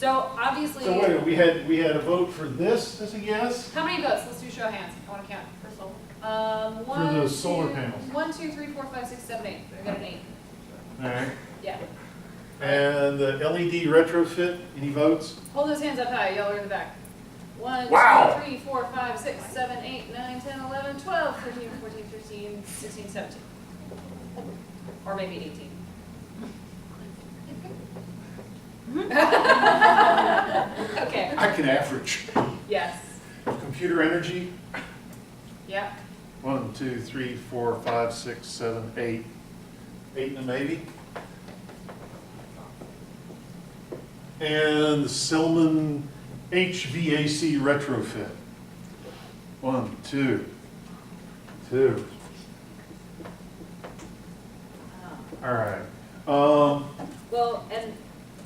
So obviously. So wait, we had a vote for this as a yes? How many votes? Let's do show of hands. I want to count for solar. For the solar panels. 1, 2, 3, 4, 5, 6, 7, 8. We got an 8. All right. Yeah. And the LED retrofit, any votes? Hold those hands up high. Y'all are in the back. 1, Wow. 2, 3, 4, 5, 6, 7, 8, 9, 10, 11, 12, 13, 14, 15, 16, 17. Or maybe 18. Okay. I can average. Yes. Computer energy, Yeah. 1, 2, 3, 4, 5, 6, 7, 8. 8 and a maybe. And the Silman HVAC retrofit. 1, 2, 2. All right. Well, and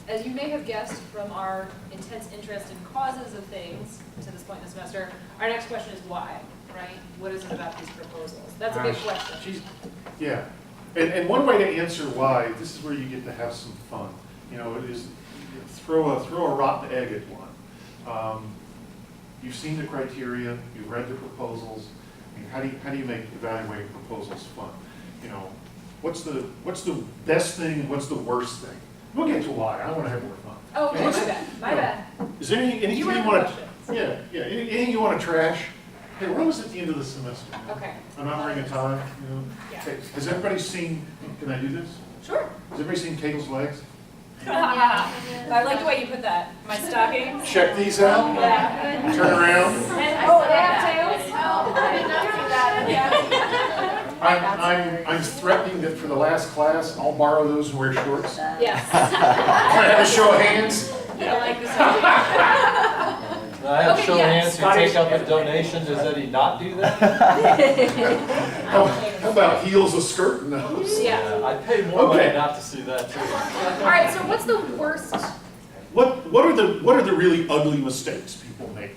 as you may have guessed from our intense interest in causes of things to this point in the semester, our next question is why, right? What is it about these proposals? That's a big question. Yeah. And one way to answer why, this is where you get to have some fun. You know, it is throw a rotten egg at one. You've seen the criteria, you've read the proposals. I mean, how do you make evaluating proposals fun? You know, what's the best thing and what's the worst thing? We'll get to why. I want to have more fun. Oh, okay, What's my the- bad, my you know, bad. Is there anything You you have want questions. to? Yeah. Anything you want to trash? Hey, we're almost at the end of the semester. Okay. I'm not wearing a tie. You know. Yeah. Okay. Has everybody seen? Can I do this? Sure. Has everybody seen Kegel's legs? I like the way you put that. My stockings. Check these out. Yeah. Turn around. Oh, they have tails? Oh, I did not see that. I'm threatening that for the last class, I'll borrow those and wear shorts. Can Yes. I have a show of hands? I like this idea. I have Okay, show yes. hands who take up a donation, does he not do that? How about heels, a skirt, and those? Yeah. I'd pay more money Okay. not to see that too. All right, so what's the worst? What are the really ugly mistakes people make?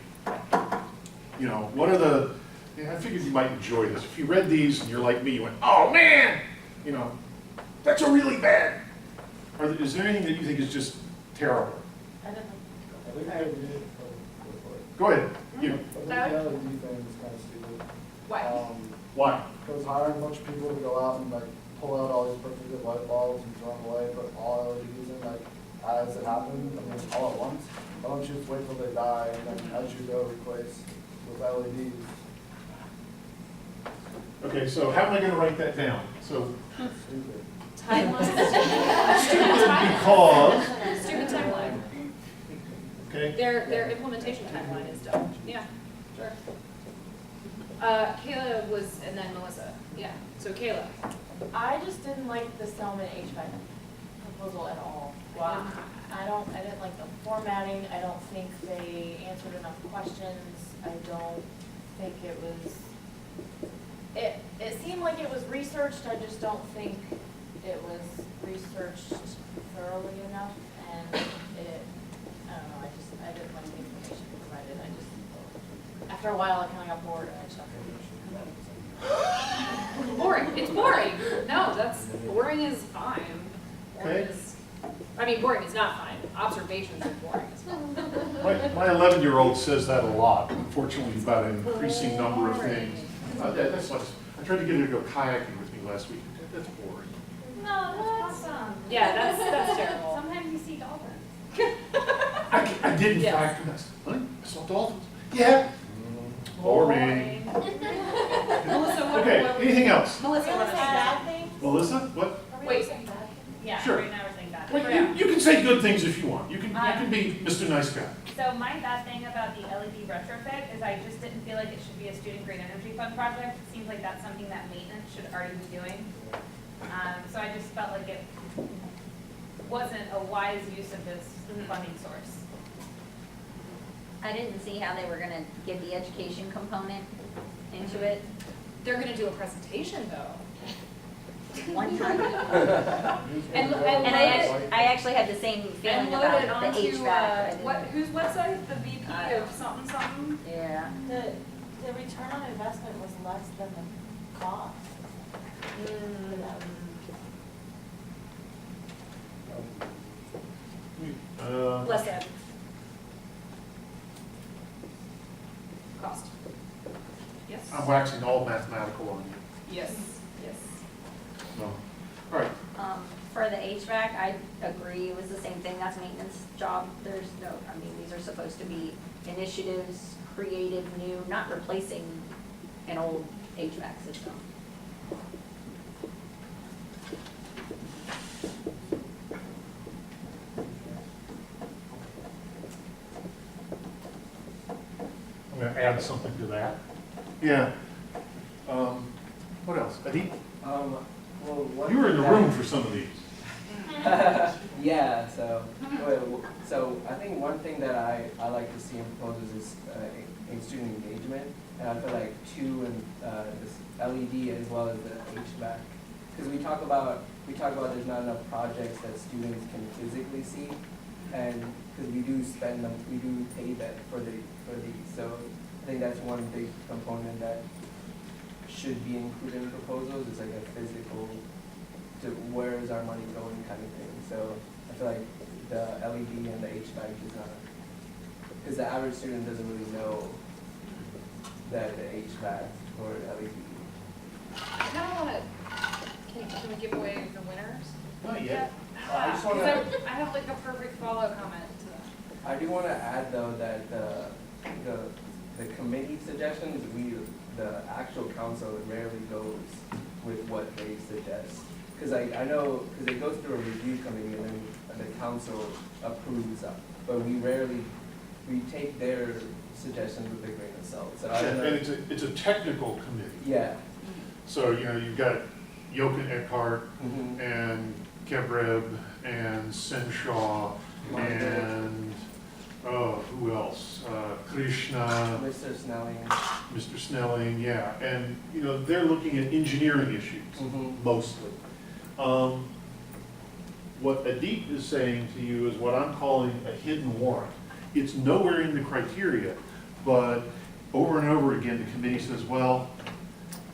You know, what are the? I figured you might enjoy this. If you read these and you're like me, you went, "Oh man," you know, that's a really bad. Is there anything that you think is just terrible? I don't know. Go ahead. You. I think the LED thing is kind of stupid. Why? Why? Because hiring a bunch of people to go out and like pull out all these perfect good light bulbs and throw them away, put all LEDs in like as it happened, I mean all at once. Why don't you just wait till they die and then as you go replace with LEDs? Okay, so how am I going to write that down? So Stupid. Timeline. because Stupid timeline. okay. Their implementation timeline is dumb. Yeah, sure. Kayla was, and then Melissa. Yeah. So Kayla. I just didn't like the Selman HVAC proposal at all. Wow. I didn't like the formatting. I don't think they answered enough questions. I don't think it was, it seemed like it was researched. I just don't think it was researched thoroughly enough. And I don't know, I didn't like the information provided. After a while, I kind of got bored and I stopped reading. Boring. It's boring. No, that's boring is fine. Boring Okay. is. I mean, boring is not fine. Observations of boring is fine. My 11-year-old says that a lot, unfortunately, about an increasing number of things. That's like, I tried to get her to go kayaking with me last week. That's boring. No, that's awesome. Yeah, that's terrible. Sometimes you see dolphins. I did in Yes. fact, honey, I saw dolphins. Yeah. Boring. Melissa, what? Okay, what- anything else? Melissa, Are we what gonna say is bad things? Melissa, what? Are we Wait. gonna say bad things? Yeah, Sure. right now we're saying bad. Wait, you can say good things if you want. You can be Mr. Nice Guy. So my bad thing about the LED retrofit is I just didn't feel like it should be a student green energy fund project. It seems like that's something that maintenance should already be doing. So I just felt like it wasn't a wise use of this funding source. I didn't see how they were gonna get the education component into it. They're gonna do a presentation though. One time. And I actually had the same feeling And about load it the onto, HVAC. I didn't- what, whose website? The VP of something something? Yeah. The return on investment was less than the cost. Less than. I'm waxing all mathematical on you. Yes, yes. No. All right. For the HVAC, I agree, it was the same thing, that's maintenance job, there's no, I mean, these are supposed to be initiatives, creative, new, not replacing an old HVAC system. I'm gonna add something to that. Yeah. What else? Adi? Well, one You were in the thing room for some of these. Yeah, so I think one thing that I like to see in proposals is in student engagement, and I feel like two in this LED as well as the HVAC, because we talk about there's not enough projects that students can physically see, and because we do spend them, we do pay them for these, so I think that's one big component that should be included in proposals, is like a physical, to where is our money going kind of thing. So I feel like the LED and the HVAC is not, because the average student doesn't really know that the HVAC or LED. I kind of want to, can we give away the winners? Not yet. I just want Because to, I have like a perfect follow comment to that. I do want to add though that the committee suggestions, the actual council rarely goes with what they suggest. Because I know, because it goes through a review committee and then the council approves, but we take their suggestions with a grain of salt. So I don't know. And it's a technical committee. Yeah. So, you've got Jochen Eckhart Mhm. and Kebreb and Senshaw and, who else? Krishna, Mr. Snelling. Mr. Snelling, yeah. And, they're looking at engineering issues, Mhm. mostly. What Adit is saying to you is what I'm calling a hidden warrant. It's nowhere in the criteria, but over and over again, the committee says, well,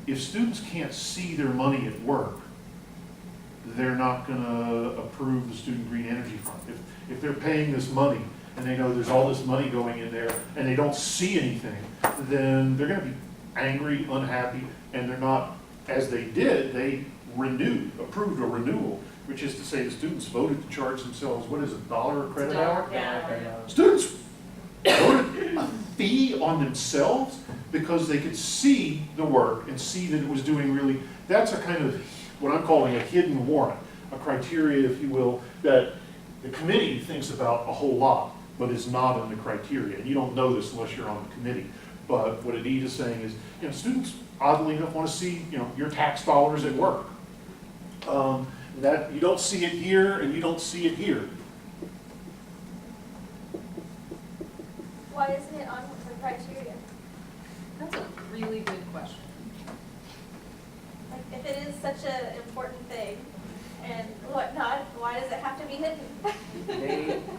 if students can't see their money at work, they're not gonna approve the Student Green Energy Fund. If they're paying this money and they know there's all this money going in there and they don't see anything, then they're gonna be angry, unhappy, and they're not, as they did, they approved a renewal, which is to say the students voted to charge themselves, what is it, $1 a credit hour? Yeah. Students voted a fee on themselves because they could see the work and see that it was doing really, that's a kind of what I'm calling a hidden warrant, a criteria, if you will, that the committee thinks about a whole lot, but is not in the criteria. And you don't know this unless you're on the committee. But what Adit is saying is, students oddly enough want to see, your tax dollars at work. That you don't see it here and you don't see it here. Why isn't it on the criteria? That's a really good question. Like, if it is such an important thing and whatnot, why does it have to be hidden?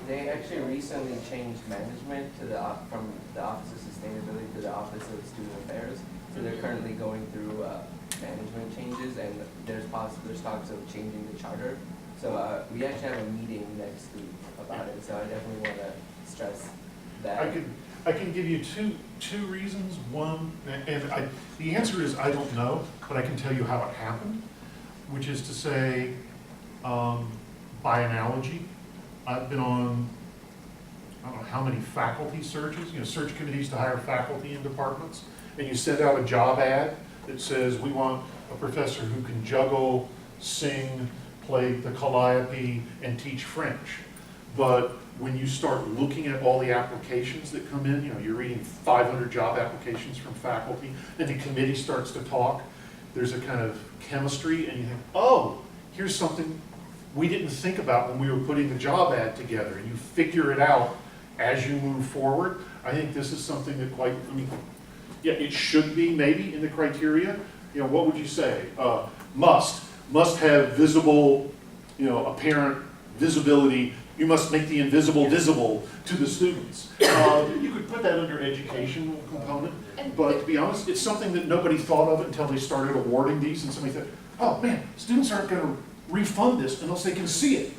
They actually recently changed management to from the Office of Sustainability to the Office of Student Affairs. So they're currently going through management changes, and there's talks of changing the charter. So we actually have a meeting next week about it. So I definitely want to stress that. I can give you two reasons. One, the answer is I don't know, but I can tell you how it happened, which is to say, by analogy, I've been on, I don't know how many faculty searches, search committees to hire faculty in departments, and you send out a job ad that says, we want a professor who can juggle, sing, play the calliope, and teach French. But when you start looking at all the applications that come in, you're reading 500 job applications from faculty, and the committee starts to talk, there's a kind of chemistry, and you think, oh, here's something we didn't think about when we were putting the job ad together, and you figure it out as you move forward. I think this is something that yeah, it should be maybe in the criteria. What would you say? Must have visible, apparent visibility. You must make the invisible visible to the students. You could put that under educational component, but to be honest, it's something that nobody thought of until they started awarding these, and somebody thought, oh man, students aren't going to refund this unless they can see it.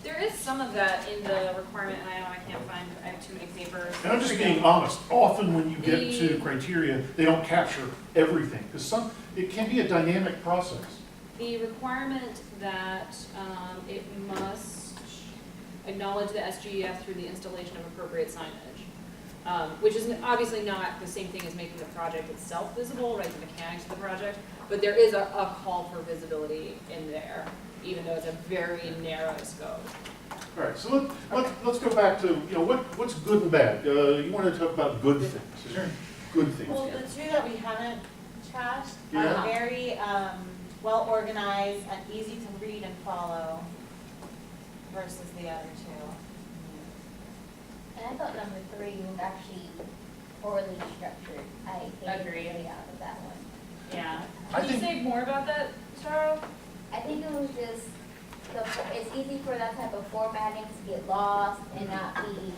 There is some of that in the requirement, and I know I can't find, I have too many papers. And I'm just being honest, often when you get to criteria, they don't capture everything, because it can be a dynamic process. The requirement that it must acknowledge the SGEF through the installation of appropriate signage, which is obviously not the same thing as making the project itself visible, right, the mechanics of the project, but there is a call for visibility in there, even though it's a very narrow scope. All right, so let's go back to, what's good and bad? You want to talk about good things. Is there any good things? Well, the two that we haven't trashed Yeah. are very well organized and easy to read and follow versus the other two. And I thought number 3 was actually poorly structured. I hated Agreed. the layout of that one. Yeah. I Can you think- say more about that, Charo? I think it was just, it's easy for that type of formatting to get lost and not be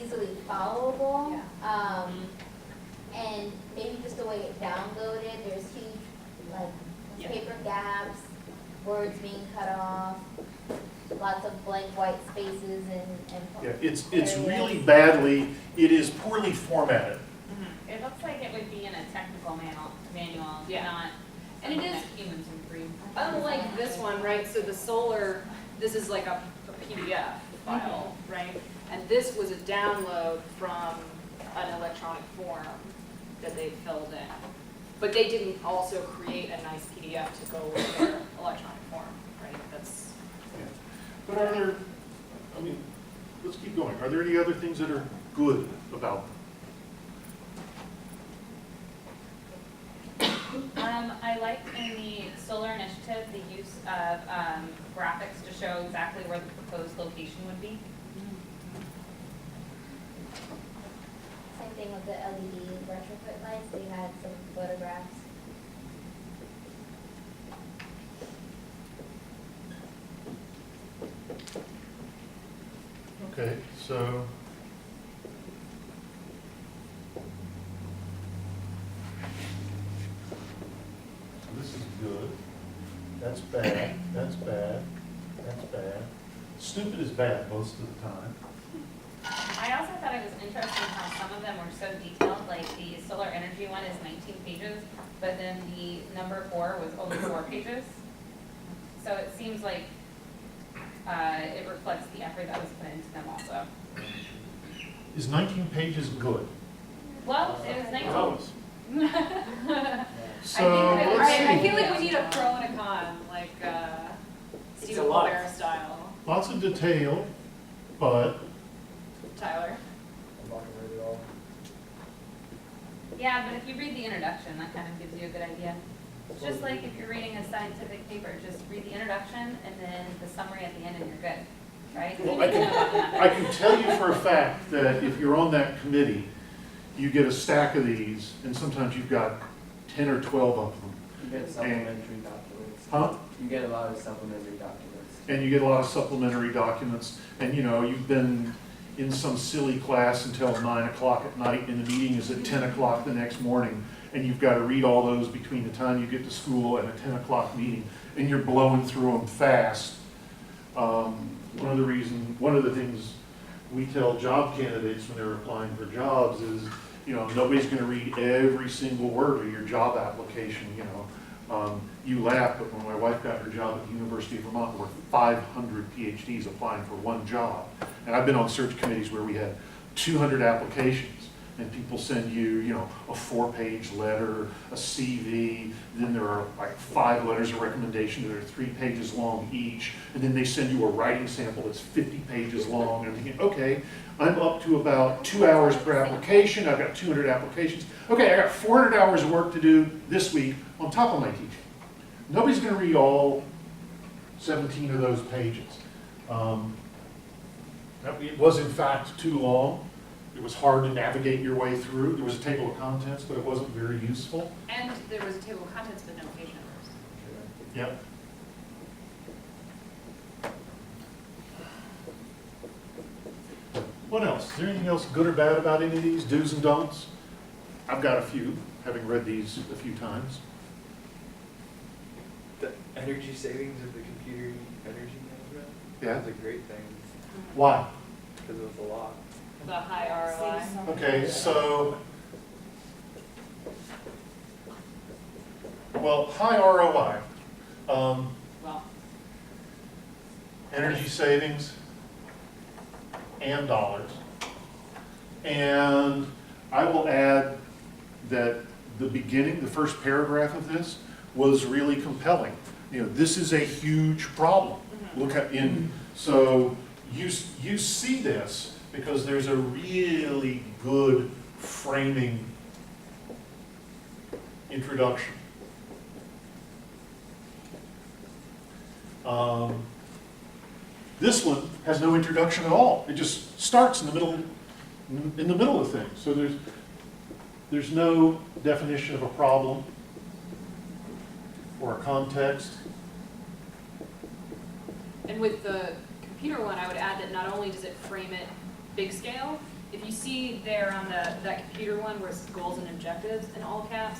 easily followable. And maybe just the way it downloaded, there's huge, like, Yeah. paper gaps, words being cut off, lots of blank white spaces and. Yeah, it's areas. really badly, it is poorly formatted. It looks like it would be in a technical manual, Yeah. not And it something is- that humans would read. Unlike this one, right, so the solar, this is like a PDF file, right? And this was a download from an electronic form that they filled in. But they didn't also create a nice PDF to go with their electronic form, right? That's, Yeah. But are there, let's keep going. Are there any other things that are good about them? I liked in the solar initiative, the use of graphics to show exactly where the proposed location would be. Same thing with the LED retrofit lights, they had some photographs. Okay, so. This is good. That's bad, that's bad, that's bad. Stupid is bad most of the time. I also thought it was interesting how some of them were so detailed, like the solar energy one is 19 pages, but then the number 4 was only 4 pages. So it seems like it reflects the effort that was put into them also. Is 19 pages good? Well, it was 19. So, that it- let's I feel see. like we need a pro and a con, like Stephen a lot. Colbert style. Lots of detail, but Tyler? I'm not gonna read it all. Yeah, but if you read the introduction, that kind of gives you a good idea. It's just like if you're reading a scientific paper, just read the introduction and then the summary at the end and you're good, right? well, I can tell you for a fact that if you're on that committee, you get a stack of these, and sometimes you've got 10 or 12 of them. You get supplementary documents. Huh? You get a lot of supplementary documents. And you get a lot of supplementary documents, and you've been in some silly class until 9 o'clock at night, and the meeting is at 10 o'clock the next morning, and you've got to read all those between the time you get to school and a 10 o'clock meeting, and you're blowing through them fast. One of the things we tell job candidates when they're applying for jobs is, nobody's going to read every single word of your job application, You laugh, but when my wife got her job at the University of Vermont, there were 500 PhDs applying for one job. And I've been on search committees where we had 200 applications, and people send you, a 4-page letter, a CV, then there are like 5 letters of recommendation that are 3 pages long each, and then they send you a writing sample that's 50 pages long, and I'm thinking, okay, I'm up to about 2 hours per application, I've got 200 applications, okay, I got 400 hours of work to do this week on top of my teaching. Nobody's going to read all 17 of those pages. It was in fact too long. It was hard to navigate your way through. There was a table of contents, but it wasn't very useful. And there was a table of contents, but no page numbers. Yep. What else? Is there anything else good or bad about any of these do's and don'ts? I've got a few, having read these a few times. The energy savings of the computer energy management? Yeah. That's a great thing, Why? because it was a lot. The high ROI. Okay, so, well, high ROI, Well, energy savings and dollars. And I will add that the beginning, the first paragraph of this was really compelling. You know, this is a huge problem. Look at so you see this because there's a really good framing introduction. This one has no introduction at all. It just starts in the middle of things. So there's no definition of a problem or a context. and with the computer one, I would add that not only does it frame it big scale, if you see there on that computer one where it's goals and objectives in all caps,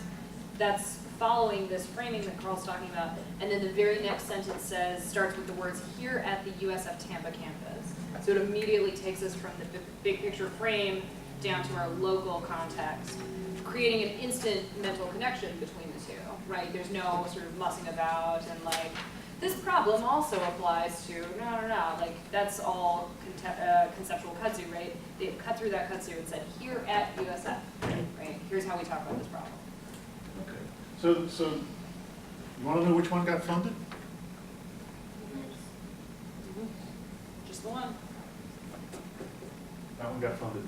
that's following this framing that Carl's talking about. And then the very next sentence starts with the words, here at the USF Tampa campus. So it immediately takes us from the big picture frame down to our local context, creating an instant mental connection between the two, right? There's no sort of mussing about and like, this problem also applies to, no, like that's all conceptual kudzu, right? They've cut through that kudzu and said, here at USF, right? Here's how we talk about this problem. Okay. So you want to know which one got funded? Just the one. That one got funded.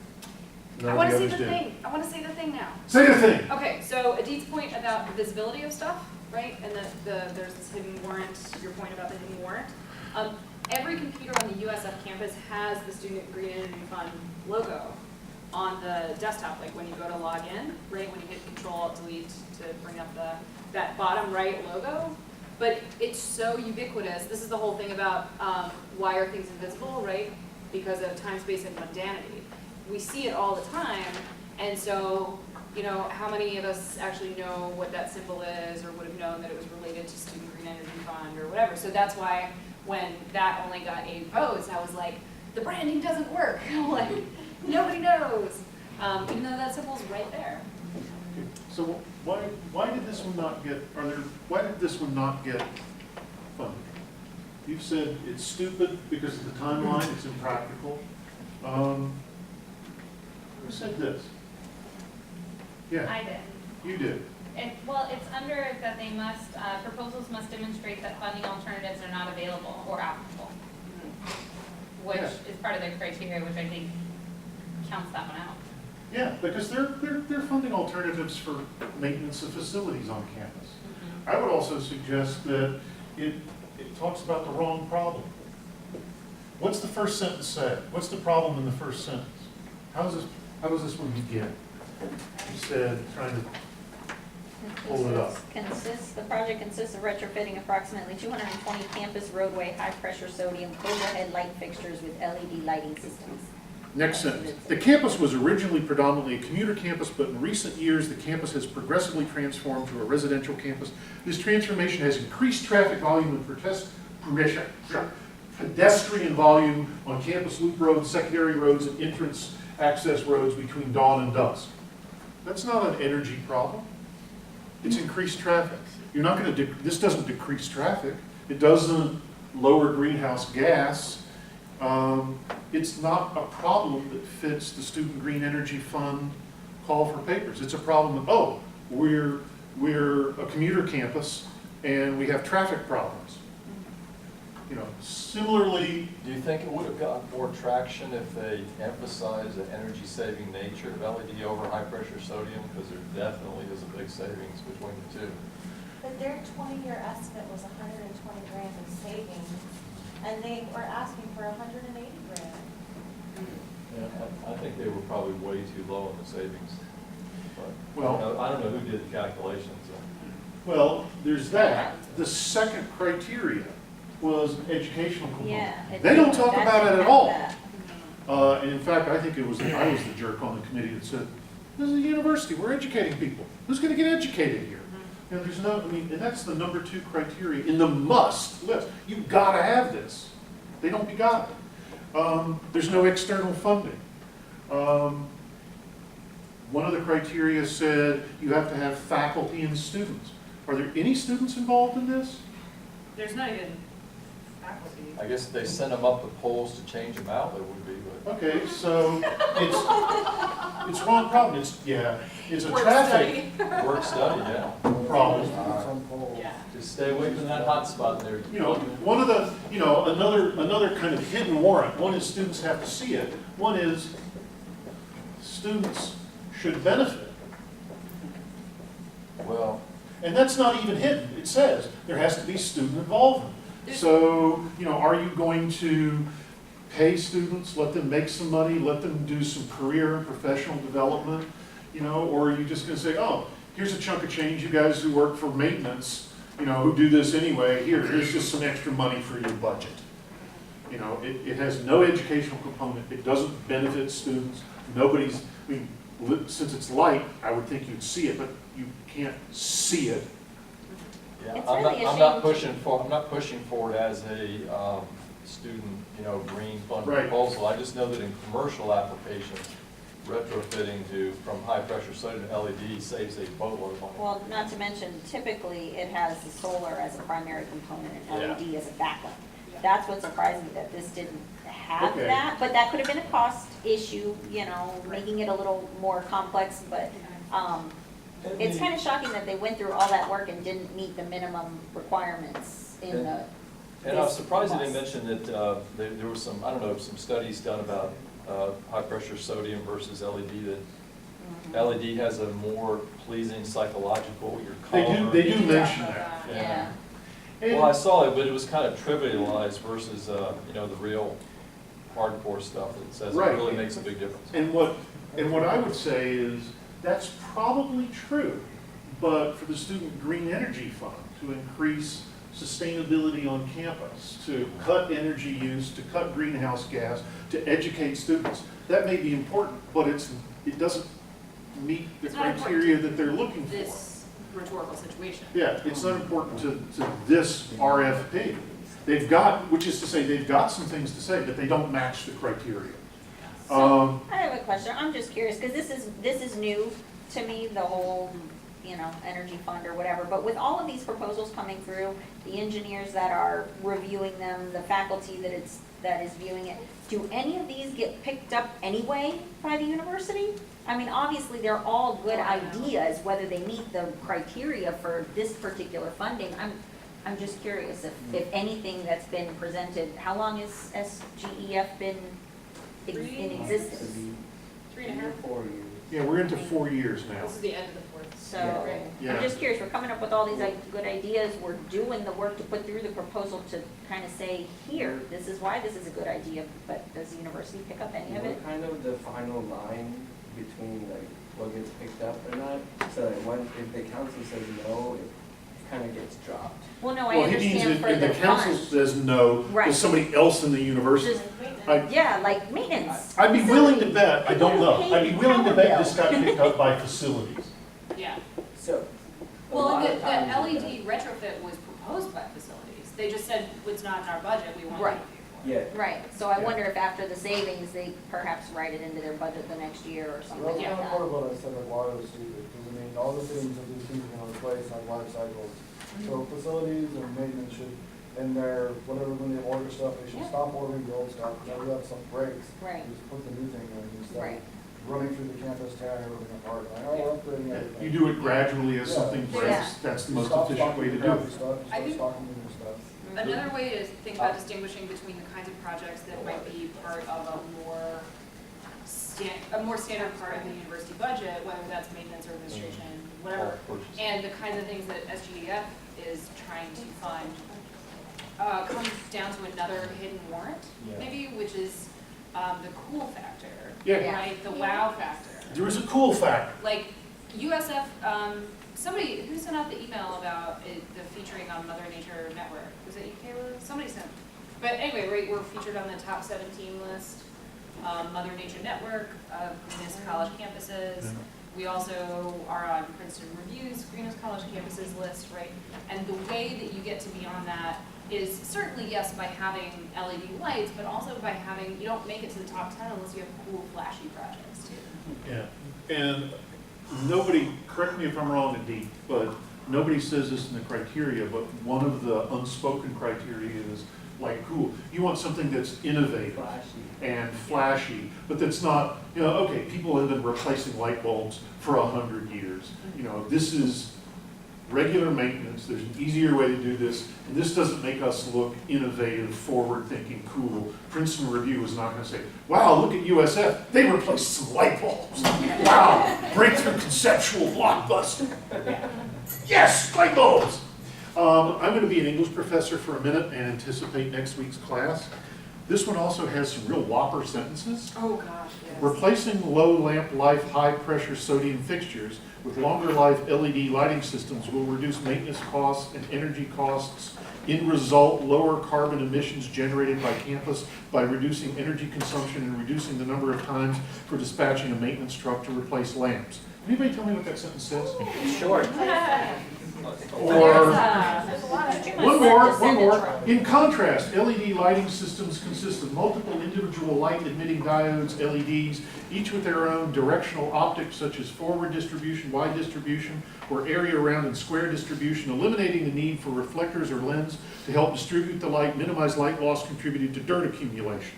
I None of want to the see others the did. thing. I want to see the thing now. Say the thing. Okay, so Adit's point about the visibility of stuff, right? And there's this hidden warrant, your point about the hidden warrant. Every computer on the USF campus has the Student Green Energy Fund logo on the desktop, like when you go to log in, right? When you hit Control-Alt-Delete to bring up that bottom right logo. But it's so ubiquitous. This is the whole thing about why are things invisible, right? Because of time, space, and mundanity. We see it all the time, and so, you know, how many of us actually know what that symbol is or would have known that it was related to Student Green Energy Fund or whatever. So that's why when that only got 8 votes, I was like, the branding doesn't work. Like, nobody knows, even though that symbol's right there. Okay. So why did this one not get? Why did this one not get funded? You've said it's stupid because of the timeline. It's impractical. Who said this? Yeah, I did. you did. Well, it's under that they must, proposals must demonstrate that funding alternatives are not available or applicable, which Yeah. is part of their criteria, which I think counts that one out. Yeah, because they're funding alternatives for maintenance of facilities on campus. I would also suggest that it talks about the wrong problem. What's the first sentence say? What's the problem in the first sentence? How does this one begin? You said, trying to pull it up. The project consists of retrofitting approximately 220 campus roadway high-pressure sodium overhead light fixtures with LED lighting systems. Next sentence. The campus was originally predominantly a commuter campus, but in recent years, the campus has progressively transformed to a residential campus. This transformation has increased traffic volume and pedestrian volume on campus loop roads, secondary roads, and entrance access roads between dawn and dusk. That's not an energy problem. It's increased traffic. You're not going to, this doesn't decrease traffic. It doesn't lower greenhouse gas. It's not a problem that fits the Student Green Energy Fund call for papers. It's a problem of, oh, we're a commuter campus and we have traffic problems. You know, similarly, Do you think it would have gotten more traction if they emphasized the energy-saving nature of LED over high-pressure sodium? Because there definitely is a big savings between the two. But their 20-year estimate was 120 grand in savings, and they were asking for 180 grand. Yeah, I think they were probably way too low in the savings. But Well- I don't know who did the calculations. well, there's that. The second criteria was an educational component. Yeah. They don't talk that about it didn't at have all. that. And in fact, I think I was the jerk on the committee that said, this is a university, we're educating people. Who's going to get educated here? You know, there's no, I mean, and that's the number 2 criteria in the must list. You've got to have this. They don't be got it. There's no external funding. One of the criteria said you have to have faculty and students. Are there any students involved in this? There's not even faculty. I guess if they send them up the poles to change them out, it would be, but. Okay, so it's one problem. It's a Work traffic study. Work study, yeah. problem. Some poles. Yeah. Just stay away from that hot spot there. You know, one of the, another kind of hidden warrant. One is students have to see it. One is students should benefit. Well, And that's not even hidden. It says there has to be student involvement. So, are you going to pay students, let them make some money, let them do some career and professional development, or are you just gonna say, oh, here's a chunk of change, you guys who work for maintenance, who do this anyway, here's just some extra money for your budget. It has no educational component, it doesn't benefit students, since it's light, I would think you'd see it, but you can't see it. yeah, It's I'm really a not shame. pushing for it as a, student, green fund Right. proposal. I just know that in commercial applications, retrofitting from high pressure sodium to LED saves a boatload of money. Well, not to mention, typically, it has the solar as a primary component and LED as a backup. That's what surprised me, that this didn't have Okay. that, but that could have been a cost issue, making it a little more complex, but, it's kind of shocking that they went through all that work and didn't meet the minimum requirements in the. And I was this surprised that they bus. mentioned that there were some, I don't know, some studies done about high pressure sodium versus LED, that LED has a more pleasing psychological, you're calmer. They do mention that. Yeah. Well, I saw it, but it was kind of trivialized versus, the real hardcore stuff that says it Right. really makes a big difference. And what I would say is, that's probably true, but for the Student Green Energy Fund, to increase sustainability on campus, to cut energy use, to cut greenhouse gas, to educate students, that may be important, but it doesn't meet the It's not important criteria to that they're looking for. This rhetorical situation. Yeah, it's not important to this RFP. Which is to say, they've got some things to say, but they don't match the criteria. So, I have a question, I'm just curious, because this is new to me, the whole, energy fund or whatever, but with all of these proposals coming through, the engineers that are reviewing them, the faculty that is viewing it, do any of these get picked up anyway by the university? I mean, obviously, they're all good ideas, whether they meet the criteria for this particular funding. I'm just curious if anything that's been presented, how long has SGEF been in existence? 3.5. 4 years. Yeah, we're into 4 years now. This is the end of the fourth. So, Yeah. I'm just curious, we're coming up with all these good ideas, we're doing the work to put through the proposal to kind of say, here, this is why this is a good idea, but does the university pick up any of We're it? kind of the final line between what gets picked up or not. So if the council says no, it kind of gets dropped. Well, no, I Well, he means understand for if the the council fund. says no, Right. does somebody else in the university? Just- I- Yeah, like maintenance. I'd be willing to bet, I don't know, People I'd be pay willing to power bet bill. this got picked up by facilities. Yeah. So. a Well, lot and of the times- LED retrofit was proposed by facilities. They just said, it's not in our budget, we want you Right. to pay for it. Yeah. Right, so I wonder if after the savings, they perhaps write it into their budget the next year or something Well, like that's that. kind of part of what I said, why it was stupid, because all the things that these things are gonna replace have life cycles. So facilities and maintenance should, in their, when they order stuff, they should Yeah. stop ordering the old stuff, whenever that stuff breaks. Right. Just put the new thing in instead Right. of running through the campus, tearing everything apart, like, oh, we're upgrading everything. You do it gradually as Yeah. something breaks, Yeah. that's the most Stop efficient stocking way to the do crappy it. stuff, I start think- stocking the new stuff. Another way to think about distinguishing between the kinds of projects that might be part of a more standard part of the university budget, whether that's maintenance or administration, whatever, and the kinds of things that SGEF is trying to fund, comes down to another hidden warrant, maybe, which is the cool factor, Yeah. right? The wow factor. There is a cool factor. Like USF, somebody, who sent out the email about the featuring on Mother Nature Network? Was it you, Kayla? Somebody sent. But anyway, we're featured on the top 17 list, Mother Nature Network of greenest college campuses. We also are on Princeton Review's greenest college campuses list, right? And the way that you get to be on that is certainly, yes, by having LED lights, but also by having, you don't make it to the top 10 unless you have cool, flashy projects too. Yeah, and nobody, correct me if I'm wrong, Indeed, but nobody says this in the criteria, but one of the unspoken criteria is like cool. You want something that's innovative Flashy. and flashy, but that's not, you know, okay, people have been replacing light bulbs for 100 years. You know, this is regular maintenance, there's an easier way to do this, and this doesn't make us look innovative, forward-thinking, cool. Princeton Review is not gonna say, wow, look at USF, they replaced some light bulbs. Wow, breakthrough conceptual blockbuster. Yes, light bulbs. I'm gonna be an English professor for a minute and anticipate next week's class. This one also has some real whopper sentences. Oh, gosh, yes. Replacing low lamp life, high pressure sodium fixtures with longer life LED lighting systems will reduce maintenance costs and energy costs. In result, lower carbon emissions generated by campus by reducing energy consumption and reducing the number of times for dispatching a maintenance truck to replace lamps. Anybody tell me what that sentence says? Short. Or There's a lot of. one more. In contrast, LED lighting systems consist of multiple individual light emitting diodes, LEDs, each with their own directional optics such as forward distribution, wide distribution, or area around and square distribution, eliminating the need for reflectors or lens to help distribute the light, minimize light loss contributed to dirt accumulation.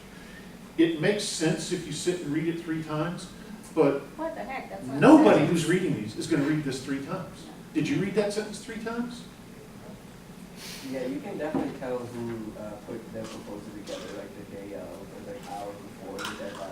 It makes sense if you sit and read it 3 times, but What the heck, that's not. nobody who's reading these is going to read this 3 times. Did you read that sentence 3 times? Yeah, you can definitely tell who put their proposal together, like the day of, or like hours before the deadline.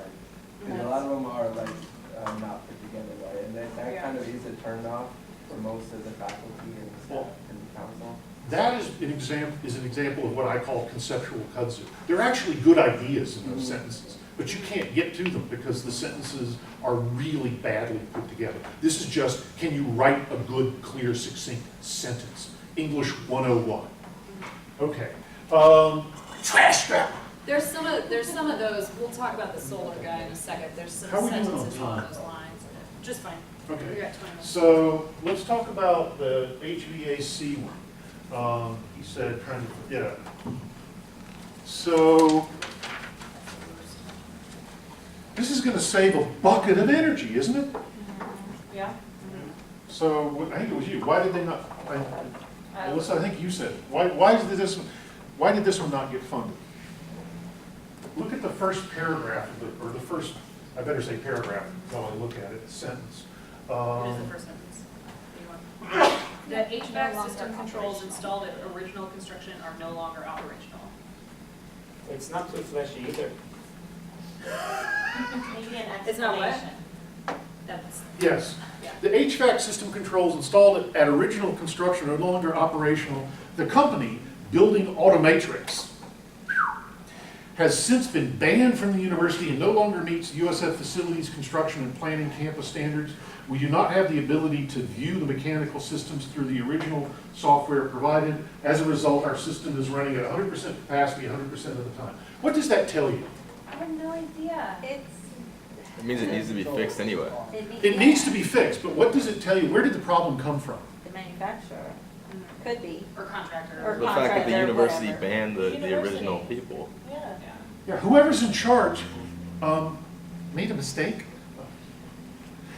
And a lot of them are like not put together right, and that kind of is a turn off for most of the faculty and staff and the council. That is an example of what I call conceptual kudzu. They're actually good ideas in those sentences, but you can't get to them because the sentences are really badly put together. This is just, can you write a good, clear, succinct sentence? English 101. Okay. Trash trap. There's some of those, we'll talk about the solar guy in a second, there's some How are we doing on sentences along time? those lines. Just fine. Okay. We got 20 minutes. So let's talk about the HVAC one. He said, trying to forget it. So this is going to save a bucket of energy, isn't it? Yeah. So I think it was you. Why did they not? Alyssa, I think you said. Why did this one not get funded? Look at the first paragraph of the, or the first. I better say paragraph while I look at it. Sentence. What is the first sentence? Do you want- The HVAC system controls installed at original construction are no longer operational. It's not too flashy either. Maybe an It's not what? explanation. That's, Yes. yeah. The HVAC system controls installed at original construction are no longer operational. The company, Building Automatrix, has since been banned from the university and no longer meets USF facilities construction and planning campus standards. We do not have the ability to view the mechanical systems through the original software provided. As a result, our system is running at 100% capacity 100% of the time. What does that tell you? I have no idea. It's, It means it needs to be fixed anyway. It needs to be fixed, but what does it tell you? Where did the problem come from? The manufacturer, could be. Or contractor. Or The fact that the contractor, university whatever. banned the University. original people. Yeah. Yeah. Yeah, whoever's in charge made a mistake.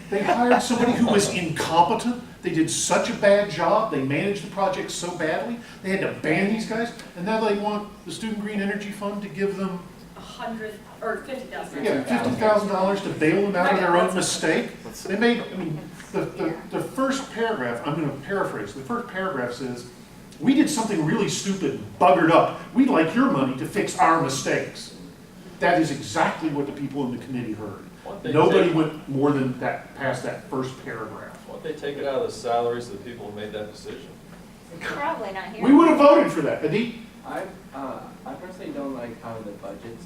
They hired somebody who was incompetent. They did such a bad job. They managed the project so badly. They had to ban these guys. And now they want the Student Green Energy Fund to give them, 100 or 50,000. yeah, $50,000 to bail them out of their own mistake. They made, I mean, the first paragraph, I'm going to paraphrase. The first paragraph says, we did something really stupid, buggered up. We'd like your money to fix our mistakes. That is exactly what the people in the committee heard. Nobody went more than that, past that first paragraph. Why don't they take it out of the salaries of the people who made that decision? Probably not here. We would have voted for that, Adit. I personally don't like how the budgets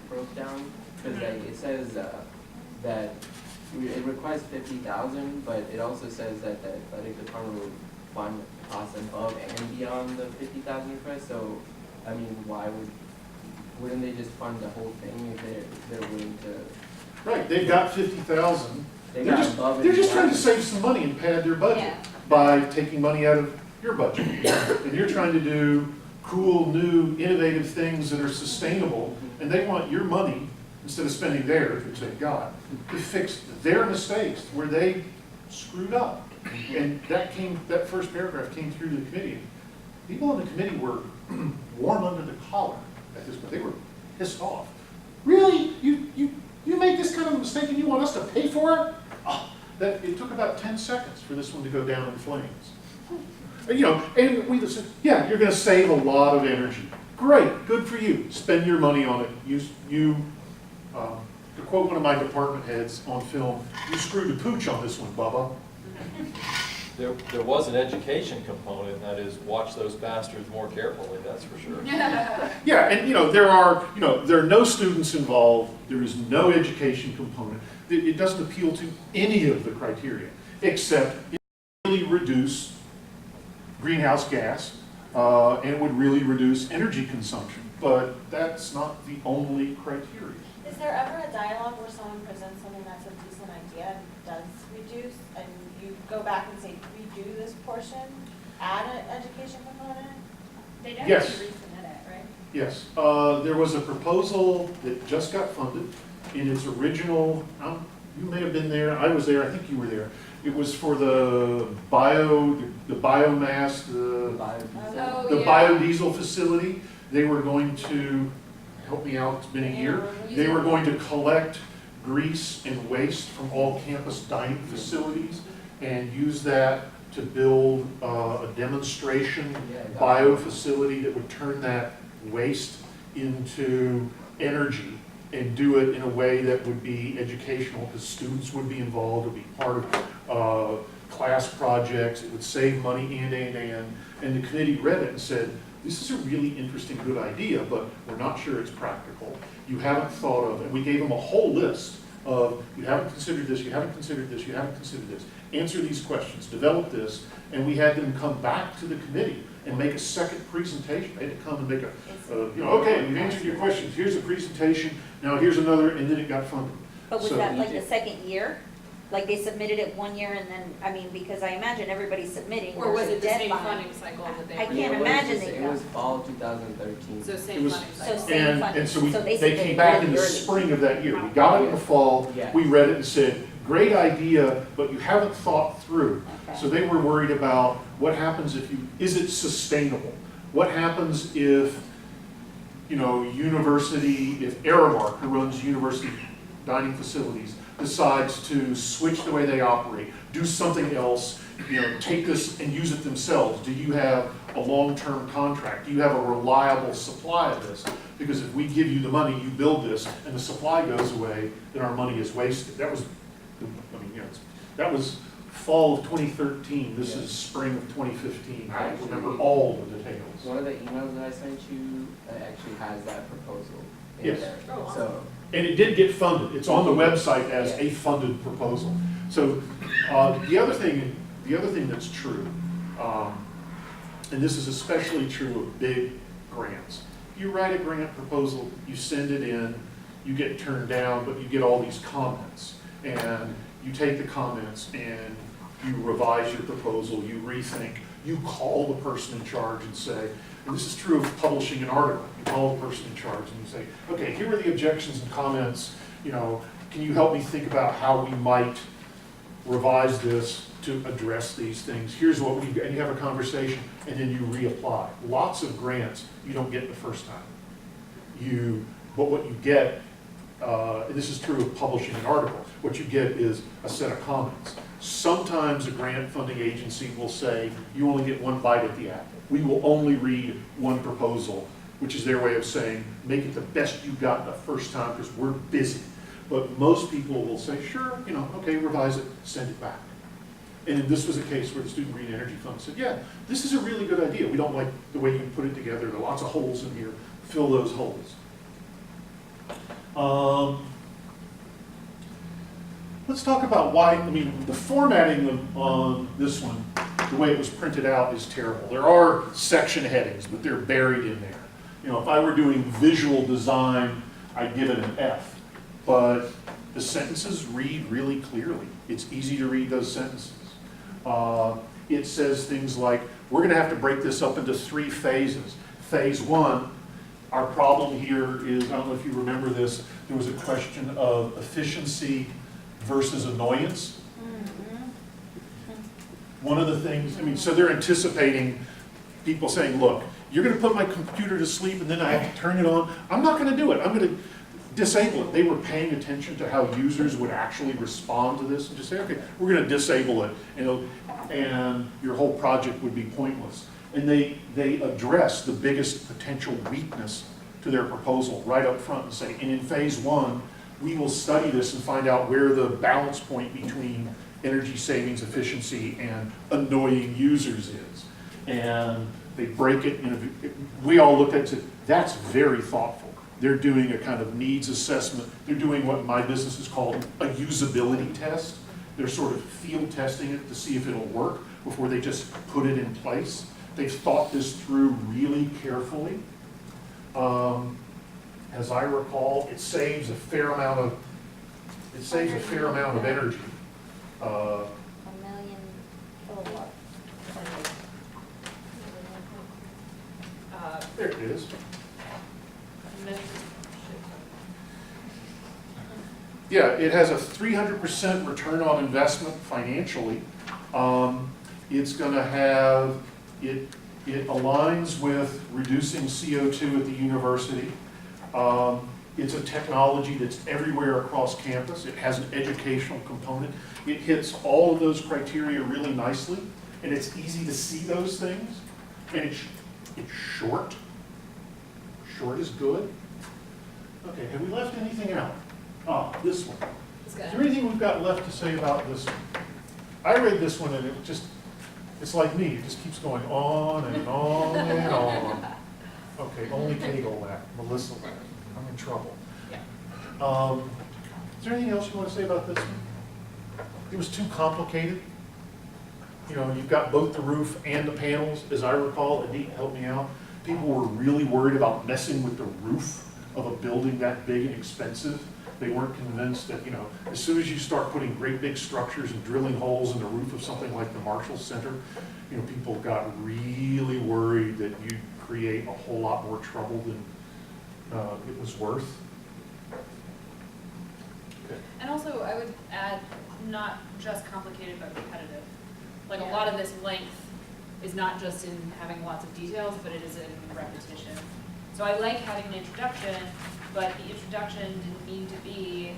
broke down, because it says that it requires 50,000, but it also says that the athletic department would fund costs above and beyond the 50,000 request. So, I mean, wouldn't they just fund the whole thing if they're willing to? Right, they've got 50,000. They They're got just, above and they're just trying to beyond. save some money and pad their budget Yeah. by taking money out of your budget. And you're trying to do cool, new, innovative things that are sustainable, and they want your money, instead of spending theirs, which they've got, to fix their mistakes where they screwed up. And that first paragraph came through the committee. People on the committee were warm under the collar at this point. They were pissed off. Really? You made this kind of mistake and you want us to pay for it? Oh, it took about 10 seconds for this one to go down in flames. You know, and we just said, yeah, you're going to save a lot of energy. Great, good for you. Spend your money on it. To quote one of my department heads on film, you screwed the pooch on this one, Bubba. There was an education component, and that is watch those bastards more carefully, that's for sure. Yeah, and there are no students involved. There is no education component. It doesn't appeal to any of the criteria, except it would really reduce greenhouse gas, and it would really reduce energy consumption. But that's not the only criteria. Is there ever a dialogue where someone presents something that's a decent idea and does reduce, and you go back and say, redo this portion, add an education component? They don't Yes. have to resubmit it, right? Yes, there was a proposal that just got funded in its original, you may have been there, I was there, I think you were there. It was for the biomass, the biodiesel facility. They were going to, help me out, it's been a year. They were going to collect grease and waste from all campus dining facilities and use that to build a demonstration bio facility that would turn that waste into energy and do it in a way that would be educational, because students would be involved, it would be part of class projects, it would save money, and the committee read it and said, this is a really interesting, good idea, but we're not sure it's practical. You haven't thought of, and we gave them a whole list of, you haven't considered this, you haven't considered this, you haven't considered this. Answer these questions, develop this, and we had them come back to the committee and make a second presentation. They had to come and make okay, we've answered your questions, here's a presentation, now here's another, and then it got funded. But was So- that like the second year? Like they submitted it one year and then, I mean, because I imagine everybody's submitting, Or was there's a it the same deadline. funding cycle that they I were? can't It was imagine just- they It got- was fall 2013. So It same was- funding So cycle. same funding. And so they submitted came back in really the early. spring of that year. We got it in the fall, Yeah. we read it and said, great idea, but you haven't thought through. Okay. So they were worried about what happens is it sustainable? What happens if, if Aramark, who runs university dining facilities, decides to switch the way they operate, do something else, take this and use it themselves? Do you have a long-term contract? Do you have a reliable supply of this? Because if we give you the money, you build this, and the supply goes away, then our money is wasted. That was fall of 2013. This is spring of 2015. I don't remember all the details. One of the emails that I sent you actually has that proposal in Yes. there. Oh, awesome. So, And it did get funded. It's on the website as a funded proposal. So the other thing that's true, and this is especially true of big grants. You write a grant proposal, you send it in, you get turned down, but you get all these comments. And you take the comments and you revise your proposal, you rethink, you call the person in charge and say, and this is true of publishing an article. You call the person in charge and you say, okay, here are the objections and comments. Can you help me think about how we might revise this to address these things? Here's what we've got. And you have a conversation and then you reapply. Lots of grants you don't get the first time. But what you get, and this is true of publishing an article, what you get is a set of comments. Sometimes a grant funding agency will say, you only get one bite at the apple. We will only read one proposal, which is their way of saying, make it the best you got the first time because we're busy. But most people will say, sure, okay, revise it, send it back. And this was a case where the Student Green Energy Fund said, yeah, this is a really good idea. We don't like the way you put it together. There are lots of holes in here. Fill those holes. Let's talk about why, the formatting on this one, the way it was printed out is terrible. There are section headings, but they're buried in there. If I were doing visual design, I'd give it an F. But the sentences read really clearly. It's easy to read those sentences. It says things like, we're going to have to break this up into 3 phases. phase one, our problem here is, I don't know if you remember this, there was a question of efficiency versus annoyance. One of the things, I mean, so they're anticipating people saying, look, you're gonna put my computer to sleep and then I have to turn it on. I'm not gonna do it, I'm gonna disable it. They were paying attention to how users would actually respond to this and just say, okay, we're gonna disable it, and your whole project would be pointless. And they address the biggest potential weakness to their proposal right up front and say, and in phase one, we will study this and find out where the balance point between energy savings, efficiency, and annoying users is. And they break it, we all looked at it and said, that's very thoughtful. They're doing a kind of needs assessment. They're doing what my business is called a usability test. They're sort of field testing it to see if it'll work before they just put it in place. They've thought this through really carefully. As I recall, it saves a fair amount of energy. 1 million kilowatts. There it is. Yeah, it has a 300% return on investment financially. It's going to have, it aligns with reducing CO2 at the university. It's a technology that's everywhere across campus. It has an educational component. It hits all of those criteria really nicely, and it's easy to see those things. And it's short. Short is good. Okay, have we left anything out? Ah, this one. Is there anything we've got left to say about this one? I read this one and it just, it's like me, it just keeps going on and on and on. Okay, only Kegel laughed, Melissa laughed. I'm in trouble. Yeah. Is there anything else you want to say about this one? It was too complicated. You know, you've got both the roof and the panels, as I recall. Anit helped me out. People were really worried about messing with the roof of a building that big and expensive. They weren't convinced that, you know, as soon as you start putting great big structures and drilling holes in the roof of something like the Marshall Center, you know, people got really worried that you'd create a whole lot more trouble than it was worth. Okay. And also, I would add, not just complicated, but repetitive. Like, a lot of this length is not just in having lots of details, but it is in repetition. So I like having an introduction, but the introduction didn't need to be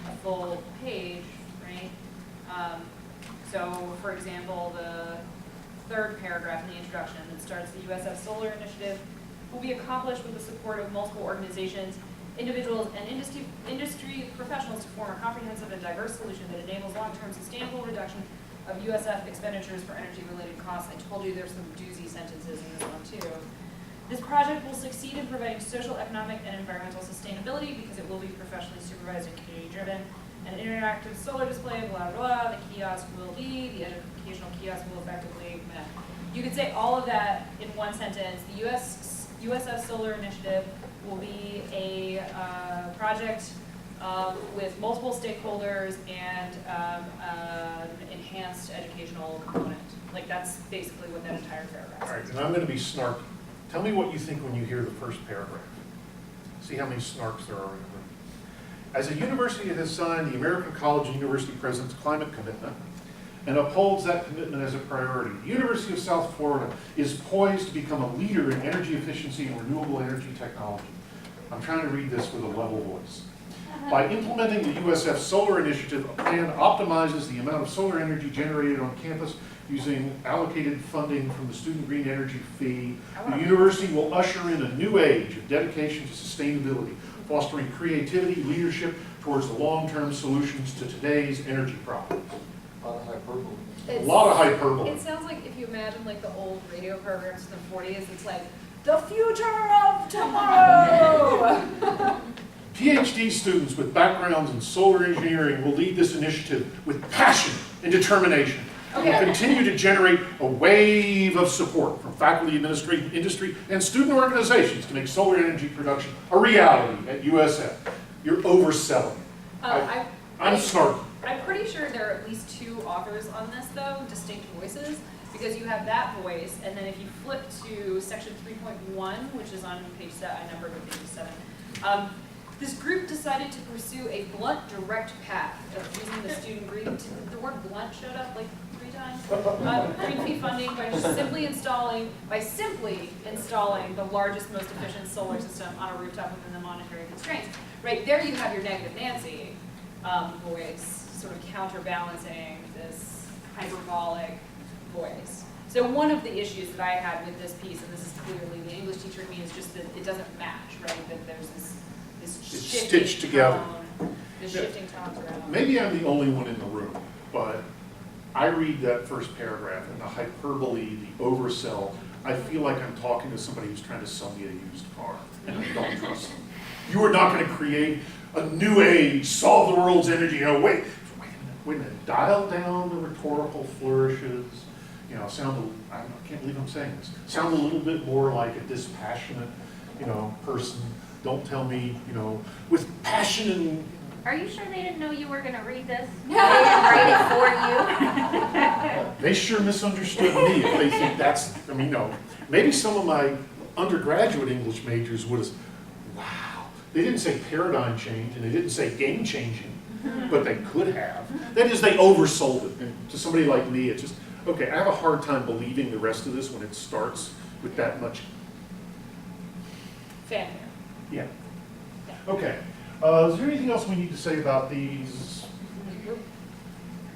a full page, right? So, for example, the third paragraph in the introduction that starts, the USF Solar Initiative will be accomplished with the support of multiple organizations, individuals, and industry professionals to form a comprehensive and diverse solution that enables long-term sustainable reduction of USF expenditures for energy-related costs. I told you there's some doozy sentences in this one too. This project will succeed in providing social, economic, and environmental sustainability because it will be professionally supervised and community-driven. An interactive solar display, blah, blah, the kiosk will be, the educational kiosk will effectively, you could say all of that in one sentence. The USF Solar Initiative will be a project with multiple stakeholders and an enhanced educational component. Like, that's basically what that entire paragraph All right, says. and I'm going to be snarky. Tell me what you think when you hear the first paragraph. See how many snarks there are in the room. As a university that has signed the American College and University President's Climate Commitment and upholds that commitment as a priority, the University of South Florida is poised to become a leader in energy efficiency and renewable energy technology. I'm trying to read this with a level voice. By implementing the USF Solar Initiative, a plan optimizes the amount of solar energy generated on campus using allocated funding from the Student Green Energy Fee. The university will usher in a new age of dedication to sustainability, fostering creativity, leadership towards the long-term solutions to today's energy problems. A lot of hyperbole. A lot of hyperbole. It sounds like if you imagine like the old radio programs from the 40s, it's like, the future of tomorrow! PhD students with backgrounds in solar engineering will lead this initiative with passion and determination. Okay. Will continue to generate a wave of support from faculty, administration, industry, and student organizations to make solar energy production a reality at USF. You're overselling. I'm snarky. I'm pretty sure there are at least two authors on this, though, distinct voices. because you have that voice, and then if you flip to section 3.1, which is on page 7, I numbered it page 7. This group decided to pursue a blunt, direct path of using the student green. The word blunt showed up like 3 times. Green fee funding by simply installing the largest, most efficient solar system on a rooftop within the monetary constraints. Right there, you have your negative Nancy voice, sort of counterbalancing this hyperbolic voice. So one of the issues that I had with this piece, and this is clearly the English teacher in me, is just that it doesn't match, right? That there's this It's shifting stitched together. tone, this shifting tones around. Maybe I'm the only one in the room, but I read that first paragraph and the hyperbole, the oversell, I feel like I'm talking to somebody who's trying to sell me a used car, and I don't trust them. You are not going to create a new age, solve the world's energy. Wait a minute, dial down the rhetorical flourishes. I can't believe I'm saying this. Sound a little bit more like a dispassionate, person. Don't tell me, with passion and. Are you sure they didn't know you were gonna read this? They didn't write it for you? They sure misunderstood me if they think that's, maybe some of my undergraduate English majors would have, wow. They didn't say paradigm change and they didn't say game changing, but they could have. That is, they oversold it. And to somebody like me, it's just, okay, I have a hard time believing the rest of this when it starts with that much. Fanfare. Yeah. Okay. Is there anything else we need to say about these?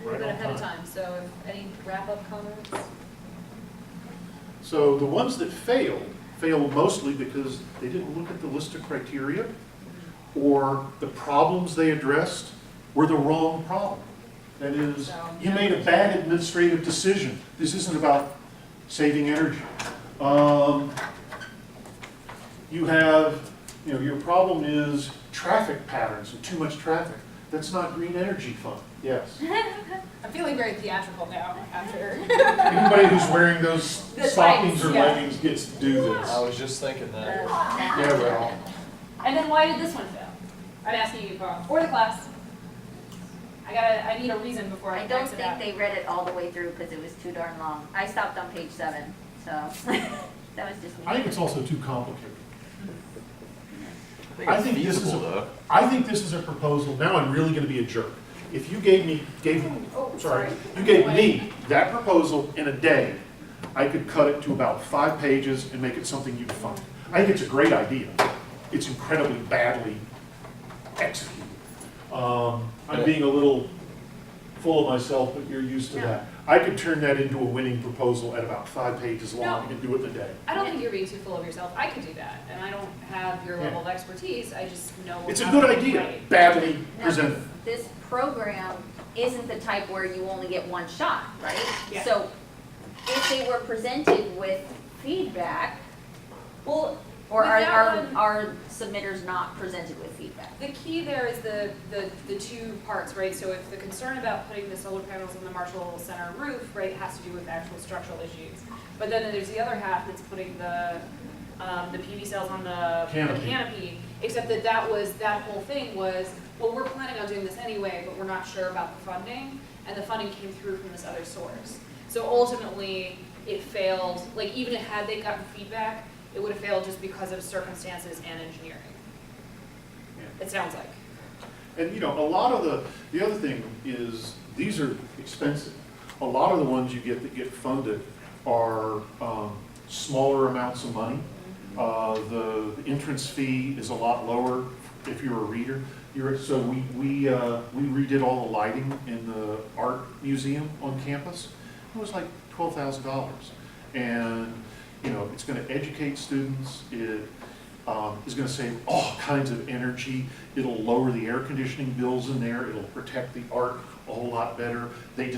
We're a little bit ahead of time, so if any wrap-up comments? So the ones that failed mostly because they didn't look at the list of criteria, or the problems they addressed were the wrong problem. That is, you made a bad administrative decision. This isn't about saving energy. You have, your problem is traffic patterns and too much traffic. That's not green energy fund. Yes. I'm feeling very theatrical now after. Anybody who's wearing those The stockings tights, or yeah. leggings gets to do this. I was just thinking that. Yeah, well, And then why did this one fail? I'm asking you, Carl, or the class. I need a reason before I I don't X it out. think they read it all the way through because it was too darn long. I stopped on page 7, so that was just me. I think it's also too complicated. I think it's feasible, though. I think this is a proposal. Now I'm really going to be a jerk. If you gave me that proposal in a day, I could cut it to about 5 pages and make it something you'd fund. I think it's a great idea. It's incredibly badly executed. I'm being a little full of myself, but you're used to that. I could turn that into a winning proposal at about 5 pages long and do it in a day. I don't think you're being too full of yourself. I could do that, and I don't have your level of expertise. I just know. It's a how good to idea, write. badly Now, presented. this program isn't the type where you only get one shot, right? Yeah. So if they were presented with feedback, Well, or with that are one- our submitters not presented with feedback? the key there is the 2 parts, right? So if the concern about putting the solar panels on the Marshall Center roof, right, has to do with actual structural issues. But then there's the other half that's putting the PV cells on the canopy, except that whole thing was, well, we're planning on doing this anyway, but we're not sure about the funding, and the funding came through from this other source. So ultimately, it failed, like even had they gotten feedback, it would have failed just because of circumstances and engineering. It sounds like. And a lot of the other thing is, these are expensive. A lot of the ones you get that get funded are smaller amounts of money. The entrance fee is a lot lower if you're a reader. So we redid all the lighting in the art museum on campus. It was like $12,000. And it's going to educate students. It is going to save all kinds of energy. It'll lower the air conditioning bills in there. It'll protect the art a whole lot better. They're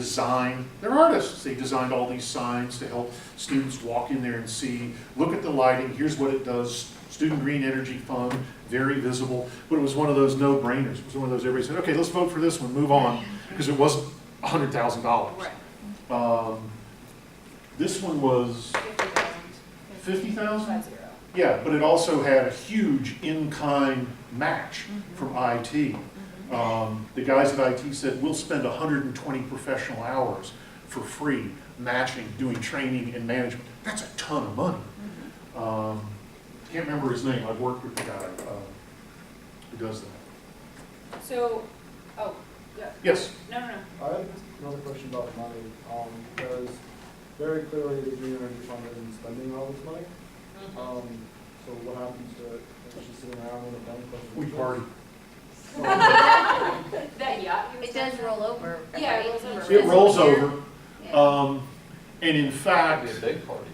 artists. They designed all these signs to help students walk in there and see, look at the lighting, here's what it does, Student Green Energy Fund, very visible. But it was one of those no-brainers. It was one of those everybody said, okay, let's vote for this one, move on, because it wasn't $100,000. Right. This one was 50,000? 50. Yeah, but it also had a huge in-kind match from IT. The guys at IT said, we'll spend 120 professional hours for free matching, doing training and management. That's a ton of money. Can't remember his name. I've worked with the guy who does that. So, oh, yeah. Yes. No. I have another question about money, because very clearly the Green Energy Fund isn't spending all this money. So what happens to it? It's just sitting around in the bank? We party. That yacht. you were It does talking roll over. Yeah, it right? rolls over. It rolls over. Yeah. And in fact, That'd be a big party.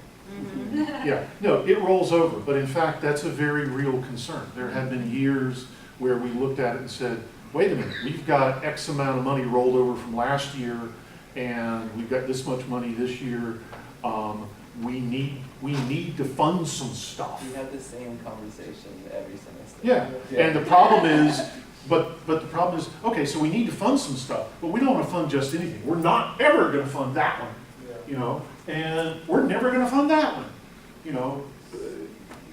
yeah, no, it rolls over, but in fact, that's a very real concern. There have been years where we looked at it and said, wait a minute, we've got X amount of money rolled over from last year, and we've got this much money this year. We need to fund some stuff. We have the same conversation every semester. Yeah, and the problem is, but the problem is, okay, so we need to fund some stuff, but we don't want to fund just anything. We're not ever going to fund that one, you know, and we're never going to fund that one, you know.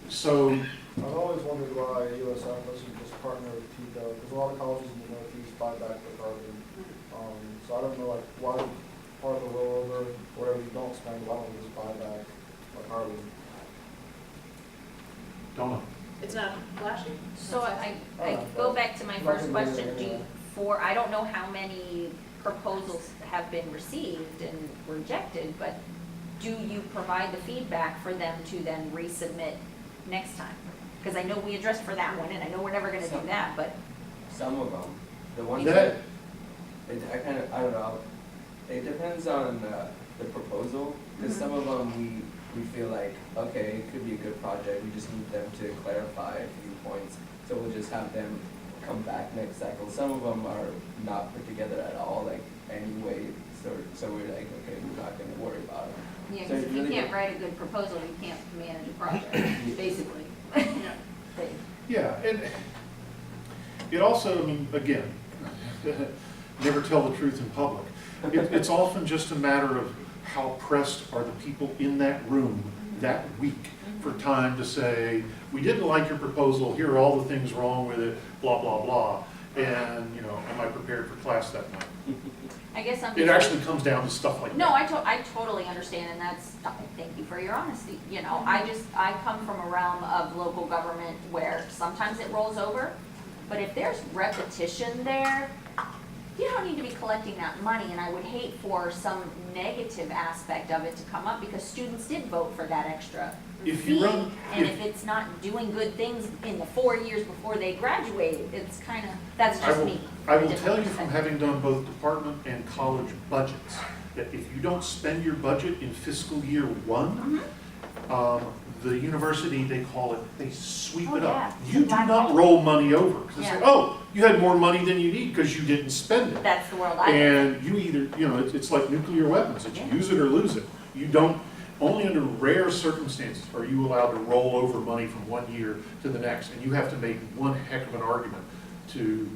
So I've always wondered why USF doesn't just partner with TICO, because a lot of colleges in the Northeast buy back their carbon. So I don't know, like, why part of the rollover, whatever you don't spend, why don't you just buy back like carbon? don't know. It's not flashy? So I go back to my first question, I don't know how many proposals have been received and rejected, but do you provide the feedback for them to then resubmit next time? Because I know we addressed for that one, and I know we're never gonna do that, but Some of them, the ones That- that, I don't know, it depends on the proposal, because some of them we feel like, okay, it could be a good project, we just need them to clarify a few points, so we'll just have them come back next cycle. Some of them are not put together at all, like, anyway, so we're like, okay, we're not gonna worry about it. yeah, So because it if you really can't de- write a good proposal, you can't manage a project, basically. But- Yeah, and it also, I mean, again, never tell the truth in public. It's often just a matter of how pressed are the people in that room that week for time to say, we didn't like your proposal, here are all the things wrong with it, blah, blah, blah. And, you know, am I prepared for class that night? I guess I'm It just. actually comes down to stuff like that. No, I totally understand, and that's, thank you for your honesty, you know, I come from a realm of local government where sometimes it rolls over, but if there's repetition there, you don't need to be collecting that money, and I would hate for some negative aspect of it to come up, because students did vote for that extra If you fee, run- and if- if it's not doing good things in the 4 years before they graduate, it's kinda, that's I just will- me. I will Different tell you from perspective. having done both department and college budgets, that if you don't spend your budget in fiscal year one, the university, they call it, they sweep Oh, it yeah. up. You do Black not hole. roll money over. 'Cause they say, Yeah. oh, you had more money than you need because you didn't spend it. That's the world I live in. And you either, you know, it's like nuclear weapons, it's Yeah. use it or lose it. You don't, only under rare circumstances are you allowed to roll over money from one year to the next. And you have to make one heck of an argument to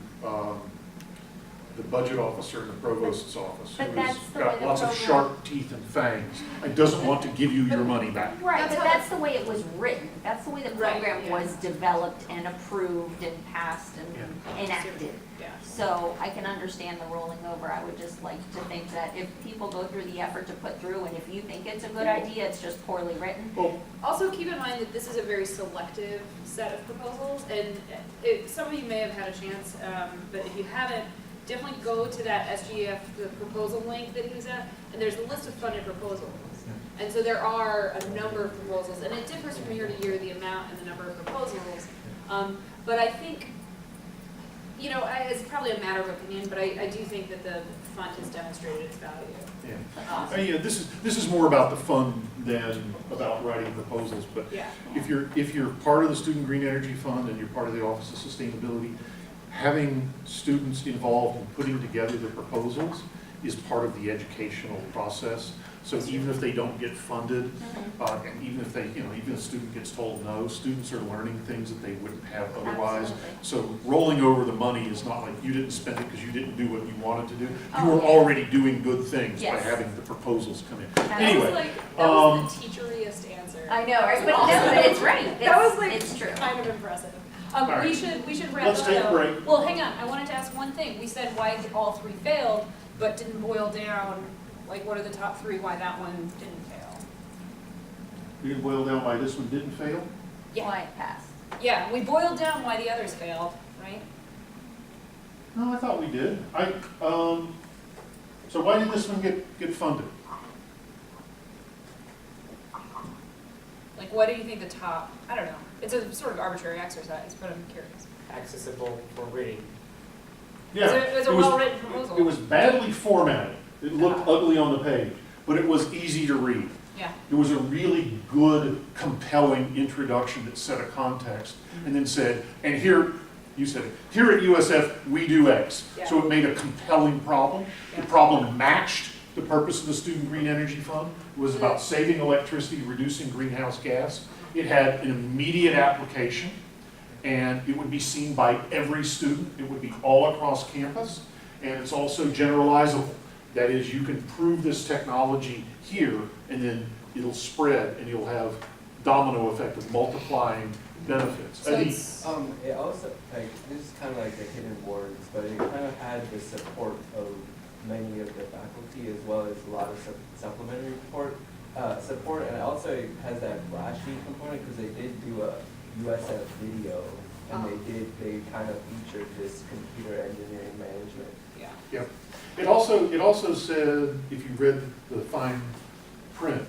the budget officer in the provost's office, But who's that's the way got the lots of program- sharp teeth and fangs, and doesn't want to give you your money back. Right, That's but how that's the way it was written. That's the way the Right, program yeah. was developed and approved and passed and enacted. Yeah. So I can understand the rolling over. I would just like to think that if people go through the effort to put through, and if you think it's a good idea, it's just poorly written. Well, Also, keep in mind that this is a very selective set of proposals, and some of you may have had a chance, but if you haven't, definitely go to that SGF, the proposal link that he was at, and there's a list of funded proposals. And so there are a number of proposals, and it differs from year to year, the amount and the number of proposals. But I think, you know, it's probably a matter of opinion, but I do think that the fund has demonstrated its value. yeah. Yeah, this is more about the fund than about writing proposals, but Yeah. if you're part of the Student Green Energy Fund and you're part of the Office of Sustainability, having students involved in putting together the proposals is part of the educational process. So even if they don't get funded, and even if even if a student gets told no, students are learning things that they wouldn't have otherwise. Absolutely. So rolling over the money is not like you didn't spend it because you didn't do what you wanted to do. You Oh, were yeah. already doing good things by Yes. having the proposals come in. That Anyway, That was the teacheriest answer. I know, right? But, Awesome. no, but it's right. That was like It's true. kind of impressive. All We right. should wrap Let's up. take a though. break. Well, hang on, I wanted to ask one thing. We said why all three failed, but didn't boil down Like, what are the top three why that one didn't fail? You can boil down why this one didn't fail? Why it passed. Yeah, we boiled down why the others failed, right? No, I thought we did. So why did this one get funded? Like, what do you think the top, I don't know, it's a sort of arbitrary exercise, but I'm curious. Accessible for reading. Yeah, It's a it was- well-written proposal. It was badly formatted. It looked ugly on the page, but it was easy to read. Yeah, It was a really good, compelling introduction that set a context and then said, and here, you said it, here at USF, we do X. So it made a compelling problem. The Yeah. problem matched the purpose of the Student Green Energy Fund. It was about saving electricity, reducing greenhouse gas. It had an immediate application, and it would be seen by every student. It would be all across campus, and it's also generalizable. That is, you can prove this technology here, and then it'll spread, and you'll have domino effect of multiplying benefits. so Adi? it's, It also, like, this is kind of like the hidden words, but it kind of had the support of many of the faculty as well as a lot of supplementary support, and also it has that flash sheet component because they did do a USF video, and they kind of featured this computer engineering management. yeah. Yep. It also said, if you read the fine print,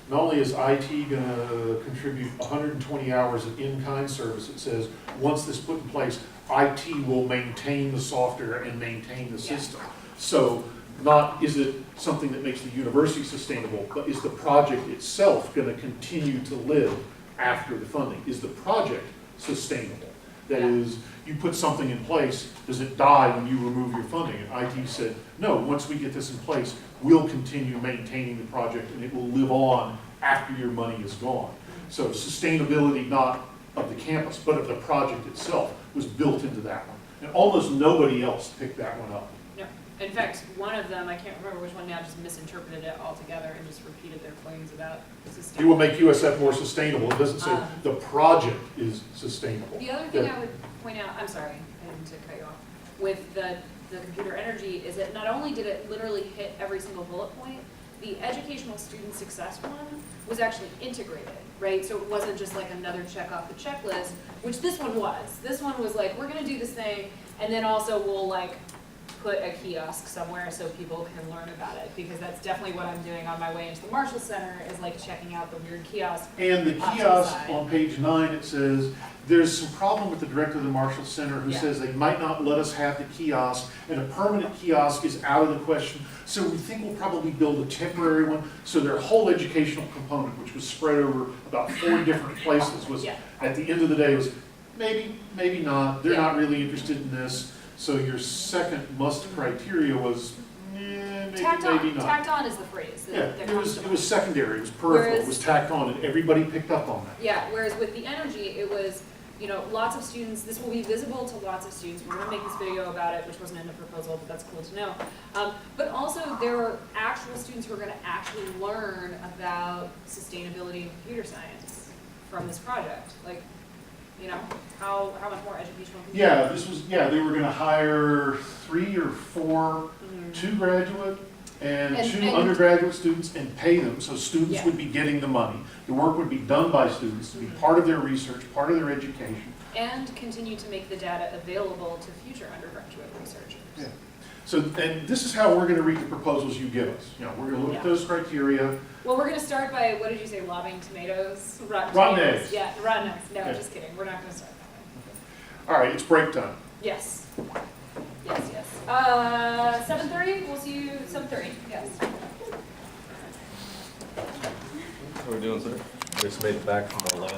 not only is IT going to contribute 120 hours of in-kind service, it says, once this put in place, IT will maintain the software and maintain the system. So not is it something that makes the university sustainable, but is the project itself going to continue to live after the funding? Is the project sustainable? That is, you put something in place, does it die when you remove your funding? And IT said, no, once we get this in place, we'll continue maintaining the project and it will live on after your money is gone. So sustainability, not of the campus, but of the project itself, was built into that one. And almost nobody else picked that one up. No, in fact, one of them, I can't remember which one now, just misinterpreted it altogether and just repeated their claims about It will make USF more sustainable. It doesn't say Um, the project is sustainable. The other thing Yeah. I would point out, I'm sorry, I didn't mean to cut you off, with the computer energy is that not only did it literally hit every single bullet point, the educational student success one was actually integrated, right? So it wasn't just like another check off the checklist, which this one was. This one was like, we're gonna do this thing, and then also we'll like put a kiosk somewhere so people can learn about it, because that's definitely what I'm doing on my way into the Marshall Center, is like checking out the weird kiosk. And the off to the kiosk side. on page 9, it says, there's some problem with the director of the Marshall Center who Yeah. says they might not let us have the kiosk, and a permanent kiosk is out of the question. So we think we'll probably build a temporary one. So their whole educational component, which was spread over about 4 different places, was, Yeah. at the end of the day, was maybe, maybe not. They're Yeah. not really interested in this. So your second must criteria was, maybe, Tacked maybe on, not. tacked on is the phrase Yeah, that it comes was, to it mind. was secondary, it was peripheral, it was tacked on, and everybody picked up on that. Yeah, whereas with the energy, it was, you know, lots of students, this will be visible to lots of students. We're gonna make this video about it, which wasn't in the proposal, but that's cool to know. But also, there were actual students who are gonna actually learn about sustainability and computer science from this project. Like, you know, how much more educational? can you Yeah, this was, they were gonna hire 3 or 4, Mhm. 2 graduate and And- 2 and- undergraduate students, and pay them, so students Yeah. would be getting the money. The work would be done by students, to be part of their research, part of their education. And continue to make the data available to future undergraduate researchers. Yeah. So, and this is how we're gonna read the proposals you give us. You know, we're gonna look at Yeah. those criteria. Well, we're gonna start by, what did you say, lobbing tomatoes? Rotten Rotten tomatoes. eggs. Yeah, rotten eggs. No, Okay. just kidding. We're not gonna start that way. All right, it's break time. Yes. Yes, yes. 7:30, we'll see you 7:30, yes. What are we doing, sir? Just made it back from Orlando.